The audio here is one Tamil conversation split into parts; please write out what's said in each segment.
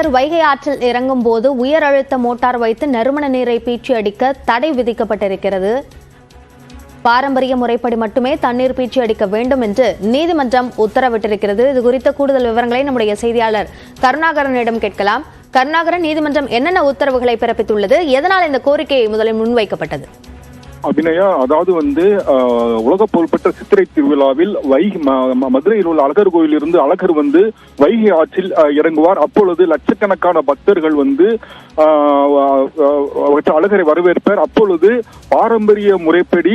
அழகர் வைகை ஆற்றில் இறங்கும் போது உயர் அழுத்த மோட்டார் வைத்து நறுமண நீரை பீச்சி அடிக்க தடை விதிக்கப்பட்டிருக்கிறது. பாரம்பரிய முறைப்படி மட்டுமே தண்ணீர் பீச்சி அடிக்க வேண்டும் என்று நீதிமன்றம் உத்தரவிட்டிருக்கிறது. இது குறித்த கூடுதல் விவரங்களை நம்முடைய செய்தியாளர் கருணாகரனிடம் கேட்கலாம். கருணாகரன், நீதிமன்றம் என்னென்ன உத்தரவுகளை பிறப்பித்துள்ளது? எதனால் இந்த கோரிக்கை முதலில் முன்வைக்கப்பட்டது? அபிநயா, அதாவது உலக புகழ்பெற்ற சித்திரை திருவிழாவில் மதுரையில் உள்ள அழகர் கோயில் இருந்து அழகர் வைகை ஆற்றில் இறங்குவார். அப்பொழுது லட்சக்கணக்கான பக்தர்கள் அழகரை வரவேற்பார். அப்பொழுது பாரம்பரிய முறைப்படி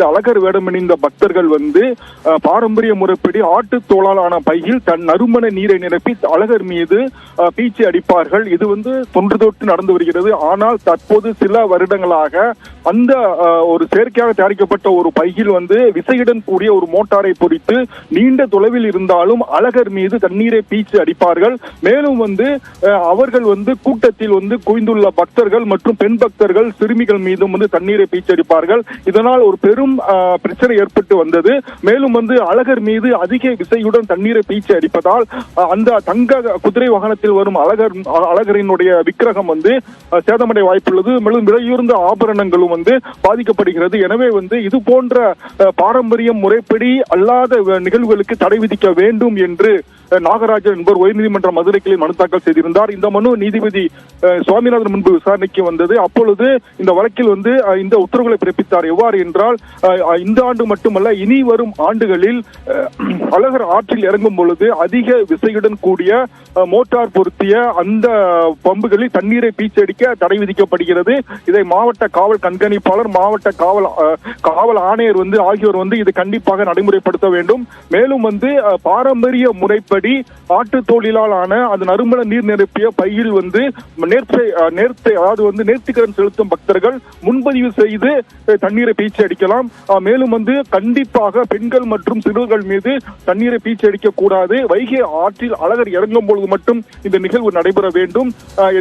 அழகர் வேடம் அணிந்த பக்தர்கள் பாரம்பரிய முறைப்படி ஆட்டுத்தோளாலான பையில் தன் நறுமண நீரை நிரப்பி அழகர் மீது பீச்சி அடிப்பார்கள். இது தொன்று தொட்டு நடந்து வருகிறது. ஆனால் தற்போது சில வருடங்களாக அந்த ஒரு செயற்கையாக தயாரிக்கப்பட்ட ஒரு பையில் விசையுடன் கூடிய ஒரு மோட்டாரை பொறித்து நீண்ட தொலைவில் இருந்தாலும் அழகர் மீது தண்ணீரை பீச்சி அடிப்பார்கள். மேலும் அவர்கள் கூட்டத்தில் குவிந்துள்ள பக்தர்கள் மற்றும் பெண் பக்தர்கள், சிறுமிகள் மீதும் தண்ணீரை பீச்சி அடிப்பார்கள். இதனால் ஒரு பெரும் பிரச்சனை ஏற்பட்டு வந்தது. மேலும் அழகர் மீது அதிக விசையுடன் தண்ணீரை பீச்சி அடிப்பதால் அந்த தங்க குதிரை வாகனத்தில் வரும் அழகரினுடைய விக்கிரகம் சேதமடைய வாய்ப்புள்ளது. மேலும் விலையுயர்ந்த ஆபரணங்களும் பாதிக்கப்படுகிறது. எனவே இது போன்ற பாரம்பரிய முறைப்படி அல்லாத நிகழ்வுகளுக்கு தடை விதிக்க வேண்டும் என்று நாகராஜன் என்பவர் உயர்நீதிமன்ற மதுரை கிளையில் மனு தாக்கல் செய்திருந்தார். இந்த மனு நீதிபதி சுவாமிநாதன் முன்பு விசாரணைக்கு வந்தது. அப்பொழுது இந்த வழக்கில் இந்த உத்தரவுகளை பிறப்பித்தார். எவ்வாறு என்றால், இந்த ஆண்டு மட்டுமல்ல, இனி வரும் ஆண்டுகளில் அழகர் ஆற்றில் இறங்கும் பொழுது அதிக விசையுடன் கூடிய மோட்டார் பொருத்திய அந்த பம்புகளில் தண்ணீரை பீச்சடிக்க தடை விதிக்கப்படுகிறது. இதை மாவட்ட காவல் கண்காணிப்பாளர், மாவட்ட காவல் ஆணையர் ஆகியோர் இது கண்டிப்பாக நடைமுறைப்படுத்த வேண்டும். மேலும் பாரம்பரிய முறைப்படி ஆட்டு தோலிலான அது நறுமண நீர் நிரப்பிய பையில் நேர்த்திக்கடன் செலுத்தும் பக்தர்கள் முன்பதிவு செய்து தண்ணீரை பீச்சி அடிக்கலாம். மேலும் கண்டிப்பாக பெண்கள் மற்றும் சிறுவர்கள் மீது தண்ணீரை பீச்சி அடிக்க கூடாது. வைகை ஆற்றில் அழகர் இறங்கும் பொழுது மட்டும் இந்த நிகழ்வு நடைபெற வேண்டும்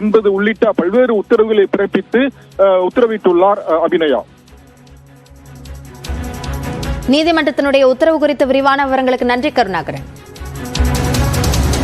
என்பது உள்ளிட்ட பல்வேறு உத்தரவுகளை பிறப்பித்து உத்தரவிட்டுள்ளார். அபிநயா, நீதிமன்றத்தினுடைய உத்தரவு குறித்த விரிவான விவரங்களுக்கு நன்றி கருணாகரன்.